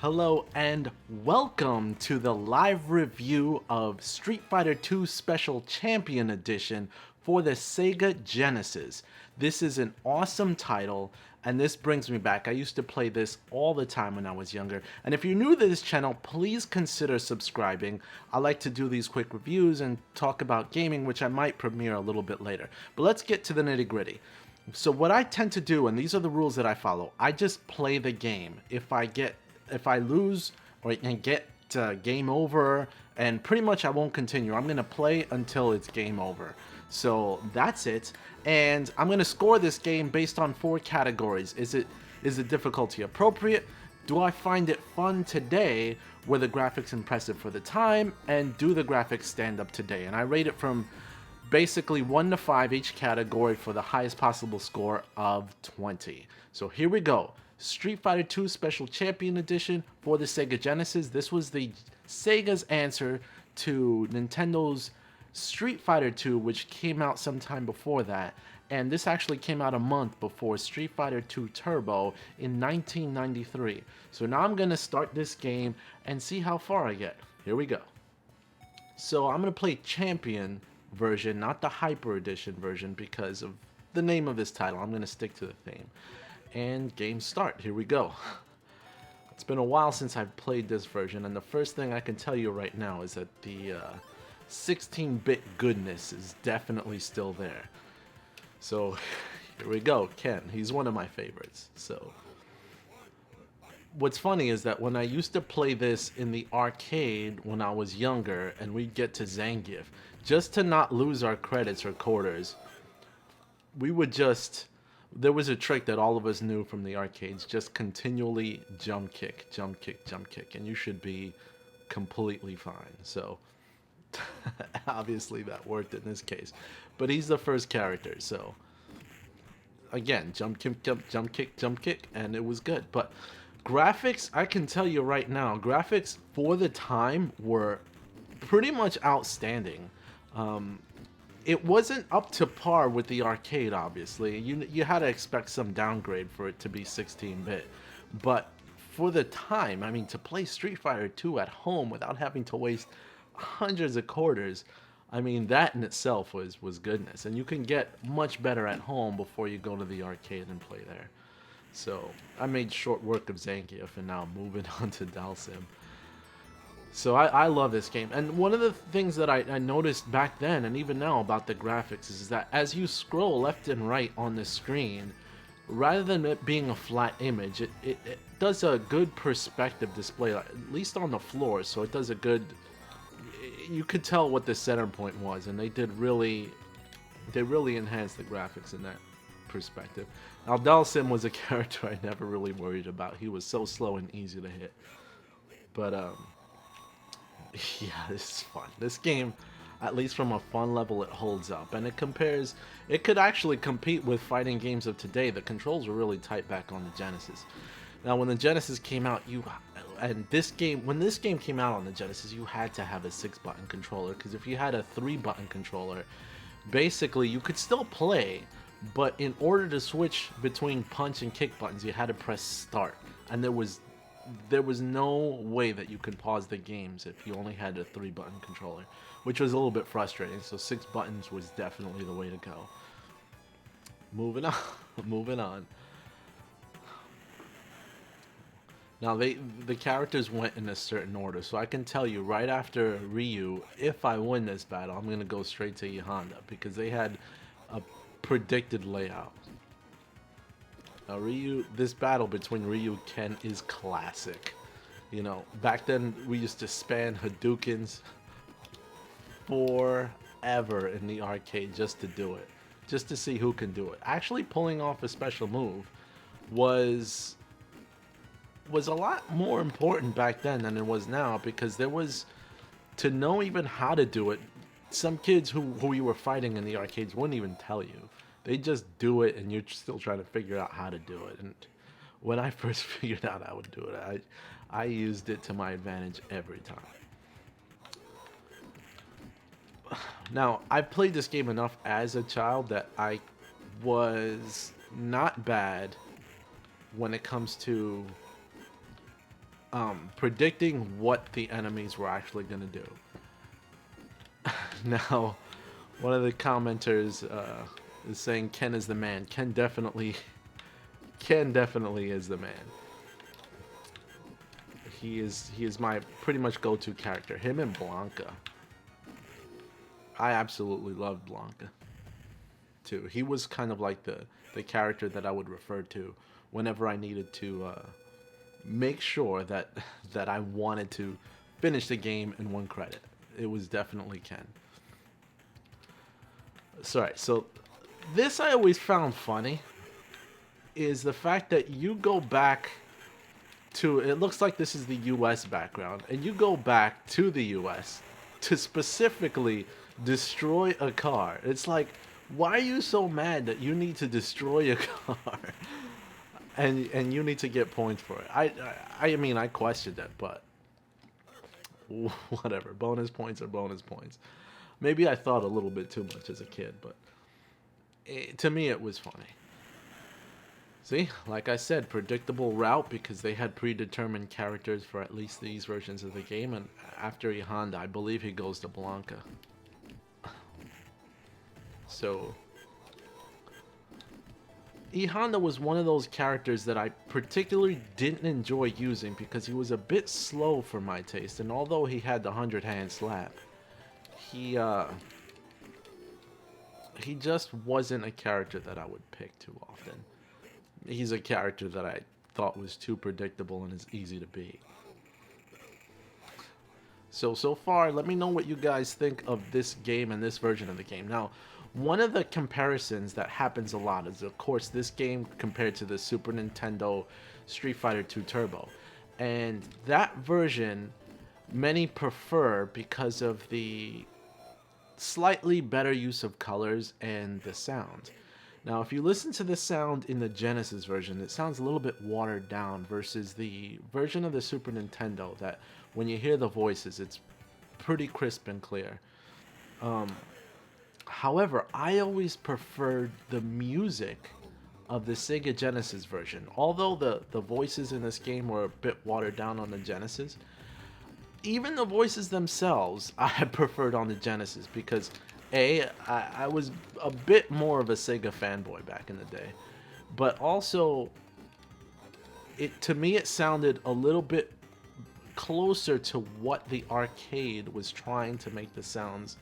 Hello and welcome to the live review of Street Fighter II Special Champion Edition for the Sega Genesis. This is an awesome title, and this brings me back. I used to play this all the time when I was younger, and if you're new to this channel, please consider subscribing. I like to do these quick reviews and talk about gaming, which I might premiere a little bit later. But let's get to the nitty-gritty. So what I tend to do, and these are the rules that I follow, I just play the game. If I lose or and get game over, and pretty much I won't continue. I'm gonna play until it's game over. So that's it, and I'm gonna score this game based on 4 categories. Is it difficulty appropriate? Do I find it fun today? Were the graphics impressive for the time? And do the graphics stand up today? And I rate it from basically 1 to 5 each category for the highest possible score of 20. So here we go. Street Fighter II Special Champion Edition for the Sega Genesis. This was the Sega's answer to Nintendo's Street Fighter II, which came out sometime before that. And this actually came out a month before Street Fighter II Turbo in 1993. So now I'm going to start this game and see how far I get. Here we go. So I'm going to play Champion version, not the Hyper Edition version, because of the name of this title. I'm going to stick to the theme. And game start. Here we go. It's been a while since I've played this version, and the first thing I can tell you right now is that the 16-bit goodness is definitely still there. So here we go. Ken, he's one of my favorites. So what's funny is that when I used to play this in the arcade when I was younger, and we'd get to Zangief, just to not lose our credits or quarters, we would just... There was a trick that all of us knew from the arcades: just continually jump kick, jump kick, jump kick, and you should be completely fine. So obviously that worked in this case, but he's the first character, so again, jump kick, jump kick, jump kick, and it was good. But graphics, I can tell you right now, graphics for the time were pretty much outstanding. It wasn't up to par with the arcade, obviously. You had to expect some downgrade for it to be 16-bit. But for the time, I mean, to play Street Fighter 2 at home without having to waste hundreds of quarters, I mean, that in itself was goodness. And you can get much better at home before you go to the arcade and play there. So I made short work of Zangief, and now moving on to Dalsim. So I love this game, and one of the things that I noticed back then and even now about the graphics is that as you scroll left and right on the screen, rather than it being a flat image, it does a good perspective display, at least on the floor. So it does a good, you could tell what the center point was, and they really enhanced the graphics in that perspective. Now Dalsim was a character I never really worried about. He was so slow and easy to hit, but yeah, this is fun. This game, at least from a fun level, it holds up, and it could actually compete with fighting games of today. The controls were really tight back on the Genesis. Now when the Genesis came out, when this game came out on the Genesis, you had to have a 6-button controller, because if you had a 3-button controller, basically you could still play, but in order to switch between punch and kick buttons, you had to press start, and there was no way that you could pause the games if you only had a 3-button controller, which was a little bit frustrating. So 6 buttons was definitely the way to go. Moving on. Moving on. Now the characters went in a certain order, so I can tell you right after Ryu, if I win this battle, I'm gonna go straight to E Honda, because they had a predicted layout. Now this battle between Ryu and Ken is classic. You know, back then we used to span Hadoukens forever in the arcade just to do it. Just to see who can do it. Actually pulling off a special move was a lot more important back then than it was now, because there was, to know even how to do it, some kids who you were fighting in the arcades wouldn't even tell you. They just do it, and you're still trying to figure out how to do it. And when I first figured out how to do it, I used it to my advantage every time. Now, I played this game enough as a child that I was not bad when it comes to predicting what the enemies were actually going to do. Now, one of the commenters is saying Ken is the man. Ken definitely is the man. He is my pretty much go-to character. Him and Blanca. I absolutely loved Blanca too. He was kind of like the character that I would refer to whenever I needed to make sure that that I wanted to finish the game in one credit. It was definitely Ken. Sorry, so this I always found funny is the fact that you go back to, it looks like this is the US background, and you go back to the US to specifically destroy a car. It's like, why are you so mad that you need to destroy a car? And you need to get points for it. I mean, I questioned it, but whatever. Bonus points are bonus points. Maybe I thought a little bit too much as a kid, but to me it was funny. See, like I said, predictable route because they had predetermined characters for at least these versions of the game, and after E Honda, I believe he goes to Blanca. So E Honda was one of those characters that I particularly didn't enjoy using because he was a bit slow for my taste, and although he had the 100-hand slap, he just wasn't a character that I would pick too often. He's a character that I thought was too predictable and is easy to beat. So far, let me know what you guys think of this game and this version of the game. Now, one of the comparisons that happens a lot is, of course, this game compared to the Super Nintendo Street Fighter II Turbo. And that version, many prefer because of the slightly better use of colors and the sound. Now, if you listen to the sound in the Genesis version, it sounds a little bit watered down versus the version of the Super Nintendo that when you hear the voices, it's pretty crisp and clear. However, I always preferred the music of the Sega Genesis version. Although the voices in this game were a bit watered down on the Genesis, even the voices themselves I preferred on the Genesis because I was a bit more of a Sega fanboy back in the day, but also to me it sounded a little bit closer to what the arcade was trying to make the sounds,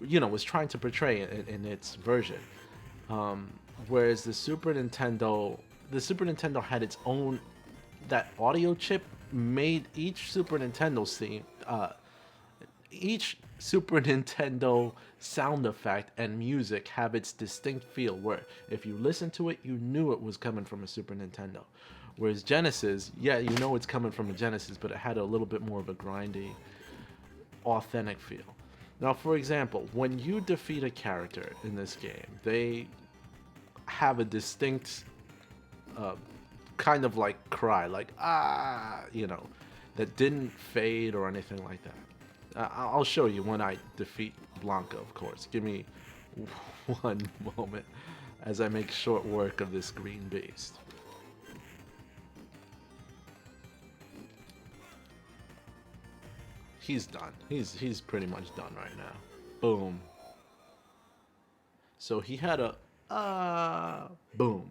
was trying to portray in its version. Whereas the Super Nintendo had its own, that audio chip made each Super Nintendo sound effect and music have its distinct feel, where if you listen to it, you knew it was coming from a Super Nintendo. Whereas Genesis, yeah, you know it's coming from a Genesis, but it had a little bit more of a grindy, authentic feel. Now, for example, when you defeat a character in this game, they have a distinct kind of like cry, like, that didn't fade or anything like that. I'll show you when I defeat Blanca, of course. Give me one moment as I make short work of this green beast. He's done. He's pretty much done right now. Boom. So he had a boom.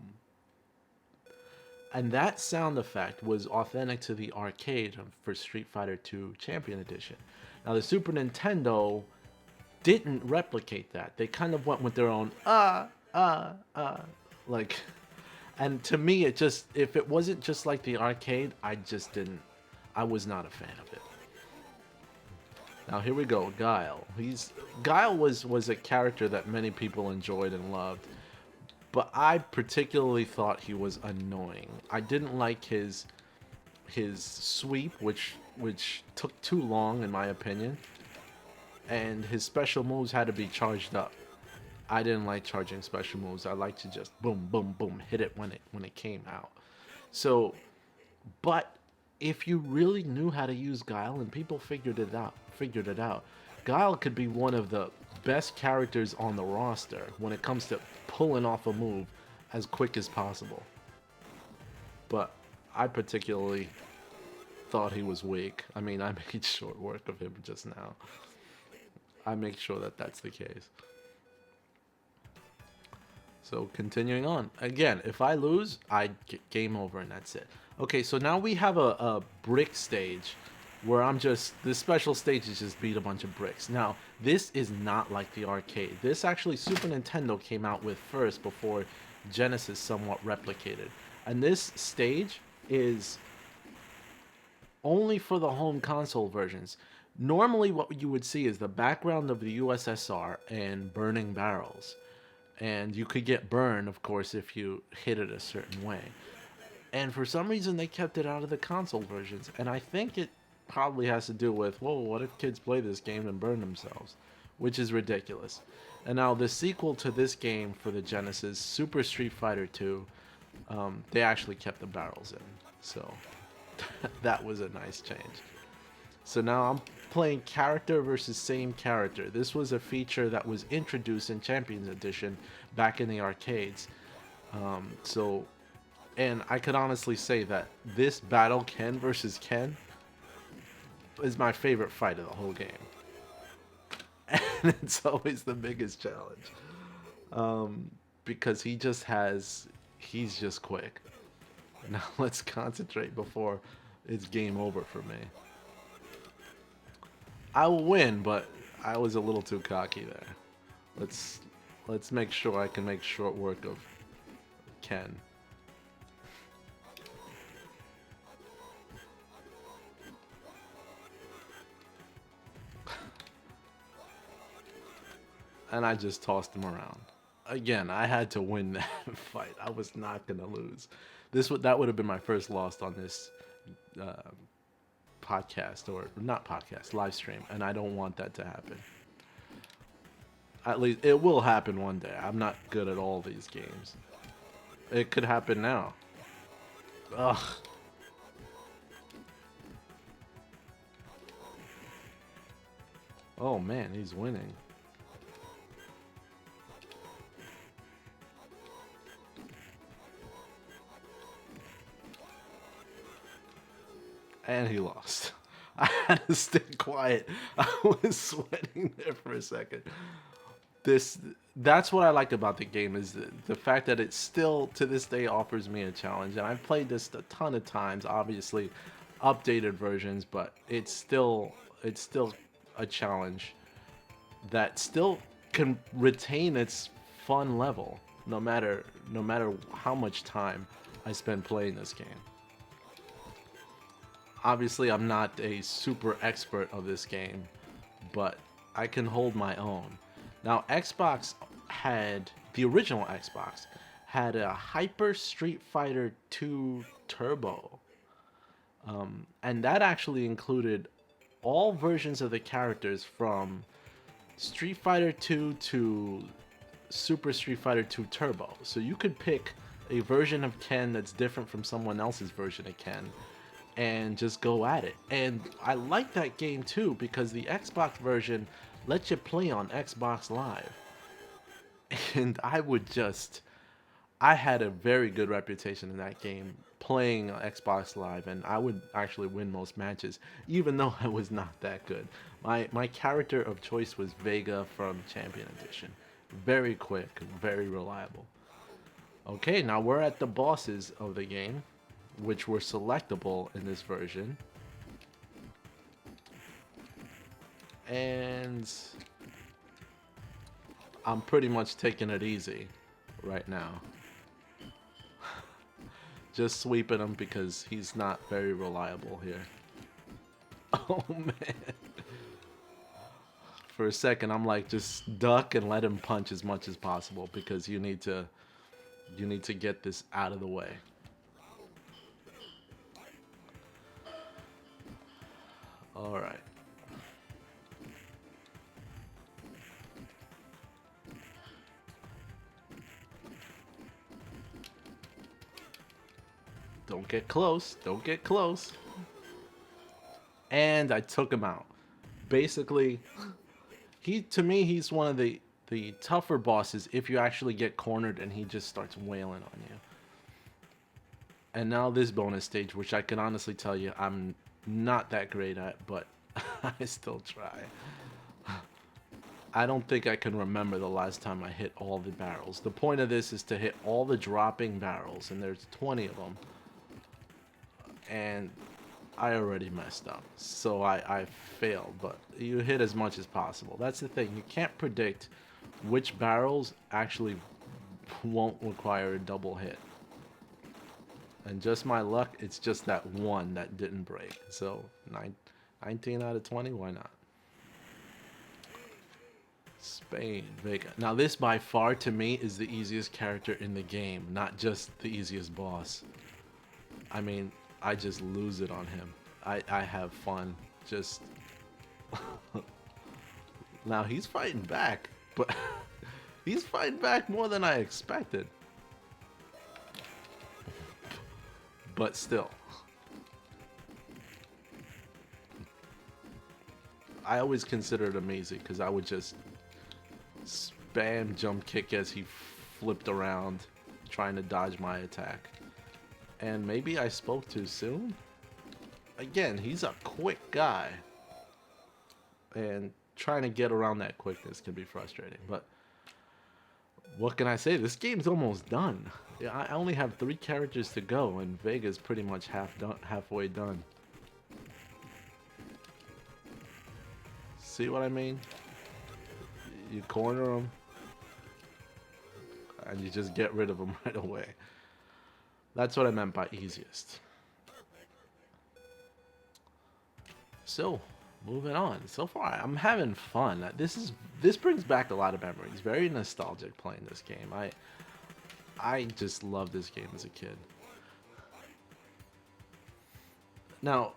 And that sound effect was authentic to the arcade for Street Fighter II Champion Edition. Now the Super Nintendo didn't replicate that. They kind of went with their own like, and to me it just, if it wasn't just like the arcade, I was not a fan of it. Now here we go, Guile. Guile was a character that many people enjoyed and loved, but I particularly thought he was annoying. I didn't like his sweep, which took too long in my opinion, and his special moves had to be charged up. I didn't like charging special moves. I like to just boom, boom, boom, hit it when it came out. So, but if you really knew how to use Guile and people figured it out, Guile could be one of the best characters on the roster when it comes to pulling off a move as quick as possible. But I particularly thought he was weak. I mean, I made short work of him just now. I make sure that that's the case. So continuing on. Again, if I lose, I get game over and that's it. Okay, so now we have a brick stage where this special stage is just beat a bunch of bricks. Now, this is not like the arcade. This actually Super Nintendo came out with first before Genesis somewhat replicated. And this stage is only for the home console versions. Normally what you would see is the background of the USSR and burning barrels. And you could get burned, of course, if you hit it a certain way. And for some reason, they kept it out of the console versions. And I think it probably has to do with, whoa, what if kids play this game and burn themselves? Which is ridiculous. And now the sequel to this game for the Genesis, Super Street Fighter II, they actually kept the barrels in. So that was a nice change. So now I'm playing character versus same character. This was a feature that was introduced in Champions Edition back in the arcades. And I could honestly say that this battle Ken versus Ken is my favorite fight of the whole game. And it's always the biggest challenge. Because he's just quick. Now let's concentrate before it's game over for me. I will win, but I was a little too cocky there. Let's make sure I can make short work of Ken. And I just tossed him around. Again, I had to win that fight. I was not gonna lose. That would have been my first loss on this podcast, or not podcast, live stream, and I don't want that to happen. At least it will happen one day. I'm not good at all these games. It could happen now. Ugh. Oh man, he's winning. And he lost. I had to stay quiet. I was sweating there for a second. That's what I like about the game, is the fact that it still to this day offers me a challenge. And I've played this a ton of times, obviously updated versions, but it's still a challenge that still can retain its fun level no matter how much time I spend playing this game. Obviously, I'm not a super expert of this game, but I can hold my own. Now, the original Xbox had a Hyper Street Fighter II Turbo. And that actually included all versions of the characters from Street Fighter II to Super Street Fighter II Turbo. So you could pick a version of Ken that's different from someone else's version of Ken and just go at it. And I like that game too, because the Xbox version lets you play on Xbox Live. And I had a very good reputation in that game playing Xbox Live, and I would actually win most matches, even though I was not that good. My character of choice was Vega from Champion Edition. Very quick, very reliable. Okay, now we're at the bosses of the game, which were selectable in this version. And I'm pretty much taking it easy right now. Just sweeping him because he's not very reliable here. Oh man. For a second I'm like, just duck and let him punch as much as possible, because you need to get this out of the way. All right. Don't get close. Don't get close. And I took him out. Basically, to me, he's one of the tougher bosses if you actually get cornered and he just starts wailing on you. And now this bonus stage, which I can honestly tell you I'm not that great at, but I still try. I don't think I can remember the last time I hit all the barrels. The point of this is to hit all the dropping barrels, and there's 20 of them. And I already messed up, so I failed, but you hit as much as possible. That's the thing, you can't predict which barrels actually won't require a double hit. And just my luck, it's just that one that didn't break. So 19 out of 20, why not? Spain, Vega. Now this by far to me is the easiest character in the game, not just the easiest boss. I mean, I just lose it on him. I have fun. Just now he's fighting back, but he's fighting back more than I expected. But still, I always considered him easy because I would just spam jump kick as he flipped around trying to dodge my attack. And maybe I spoke too soon? Again, he's a quick guy. And trying to get around that quickness can be frustrating. But what can I say? This game's almost done. Yeah, I only have 3 characters to go, and Vega's pretty much halfway done. See what I mean? You corner him, and you just get rid of him right away. That's what I meant by easiest. So, moving on. So far, I'm having fun. This brings back a lot of memories. Very nostalgic playing this game. I just loved this game as a kid. Now,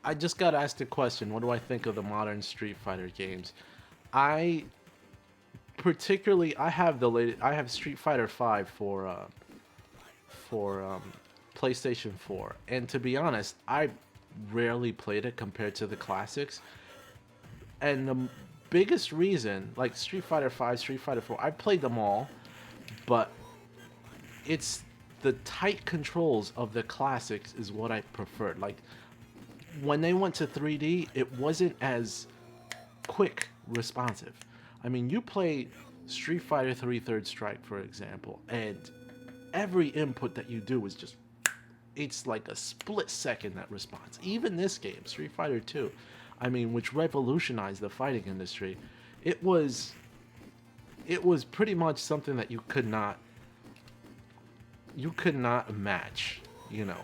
I just got asked a question. What do I think of the modern Street Fighter games? I have Street Fighter V for PlayStation 4, and to be honest, I rarely played it compared to the classics. And the biggest reason, like Street Fighter V, Street Fighter 4, I played them all, but it's the tight controls of the classics is what I preferred. Like when they went to 3D, it wasn't as quick responsive. I mean, you play Street Fighter 3 Third Strike, for example, and every input that you do is just, it's like a split second that responds. Even this game, Street Fighter 2, I mean, which revolutionized the fighting industry, it was pretty much something that you could not match, you know,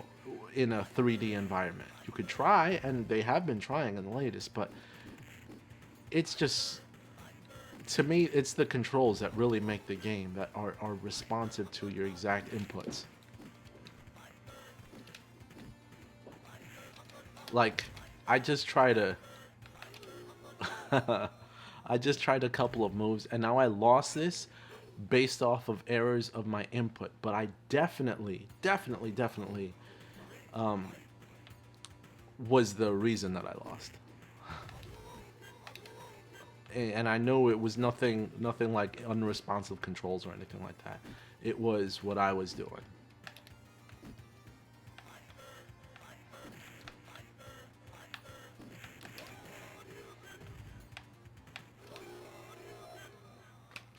in a 3D environment. You could try, and they have been trying in the latest, but it's just, to me, it's the controls that really make the game, that are responsive to your exact inputs. Like, I just tried a a couple of moves, and now I lost this based off of errors of my input. But I definitely was the reason that I lost. And I know it was nothing like unresponsive controls or anything like that. It was what I was doing.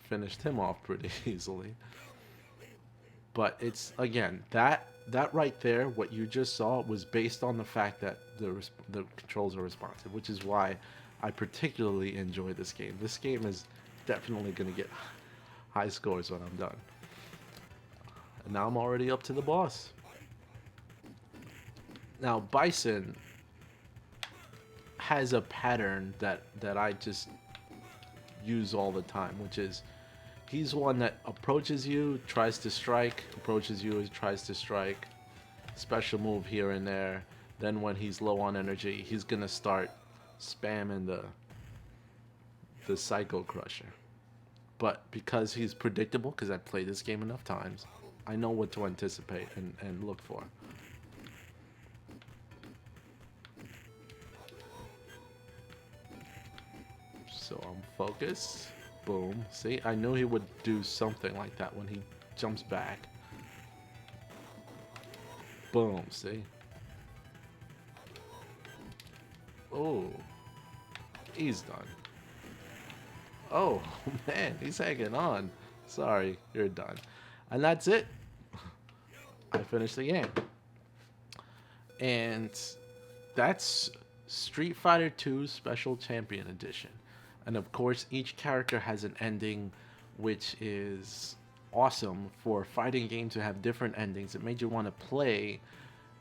Finished him off pretty easily. But it's, again, that right there, what you just saw, was based on the fact that the controls are responsive, which is why I particularly enjoy this game. This game is definitely going to get high scores when I'm done. And now I'm already up to the boss. Now, Bison has a pattern that I just use all the time, which is, he's one that approaches you, tries to strike, approaches you, tries to strike, special move here and there. Then when he's low on energy, he's gonna start spamming the Psycho Crusher. But because he's predictable, because I've played this game enough times, I know what to anticipate and look for. So I'm focused. Boom. See, I knew he would do something like that when he jumps back. Boom, see? Oh, he's done. Oh, man, he's hanging on. Sorry, you're done. And that's it. I finished the game. And that's Street Fighter II Special Champion Edition. And of course, each character has an ending, which is awesome for a fighting game to have different endings. It made you want to play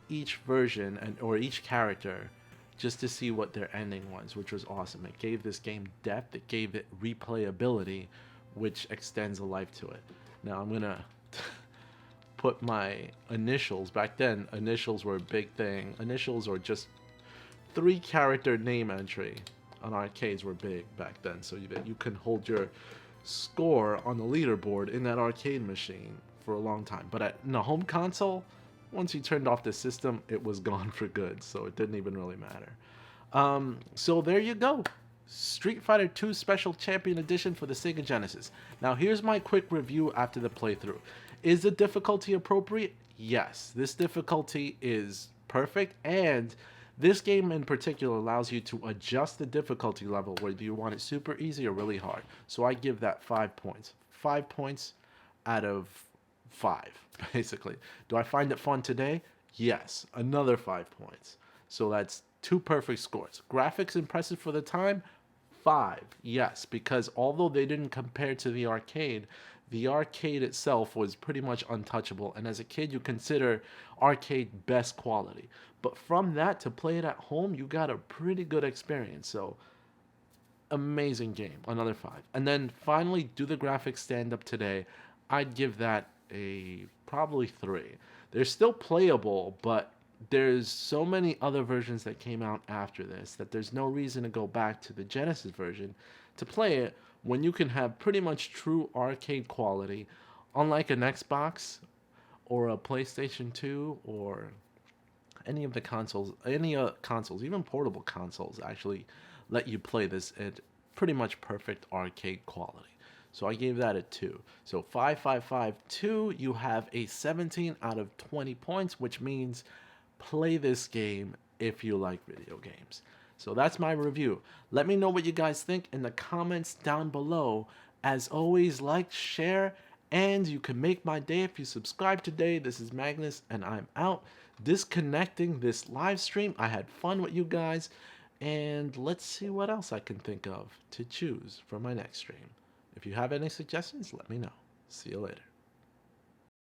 each version or each character just to see what their ending was, which was awesome. It gave this game depth, it gave it replayability, which extends a life to it. Now I'm gonna put my initials. Back then, initials were a big thing. Initials or just 3-character name entry on arcades were big back then, so you can hold your score on the leaderboard in that arcade machine for a long time. But in the home console, once you turned off the system, it was gone for good, so it didn't even really matter. So there you go. Street Fighter II Special Champion Edition for the Sega Genesis. Now here's my quick review after the playthrough. Is the difficulty appropriate? Yes. This difficulty is perfect, and this game in particular allows you to adjust the difficulty level whether you want it super easy or really hard. So I give that 5 points. 5 points out of 5, basically. Do I find it fun today? Yes. Another 5 points. So that's 2 perfect scores. Graphics impressive for the time? 5. Yes, because although they didn't compare to the arcade itself was pretty much untouchable. And as a kid, you consider arcade best quality. But from that to play it at home, you got a pretty good experience. So amazing game. Another 5. And then finally, do the graphics stand up today? I'd give that a probably 3. They're still playable, but there's so many other versions that came out after this that there's no reason to go back to the Genesis version to play it when you can have pretty much true arcade quality, unlike an Xbox or a PlayStation 2 or any of the consoles, even portable consoles actually let you play this at pretty much perfect arcade quality. So I gave that a 2. So 5, 5, 5, 2, you have a 17 out of 20 points, which means play this game if you like video games. So that's my review. Let me know what you guys think in the comments down below. As always, like, share, and you can make my day if you subscribe today. This is Magnus, and I'm out disconnecting this live stream. I had fun with you guys, and let's see what else I can think of to choose for my next stream. If you have any suggestions, let me know. See you later.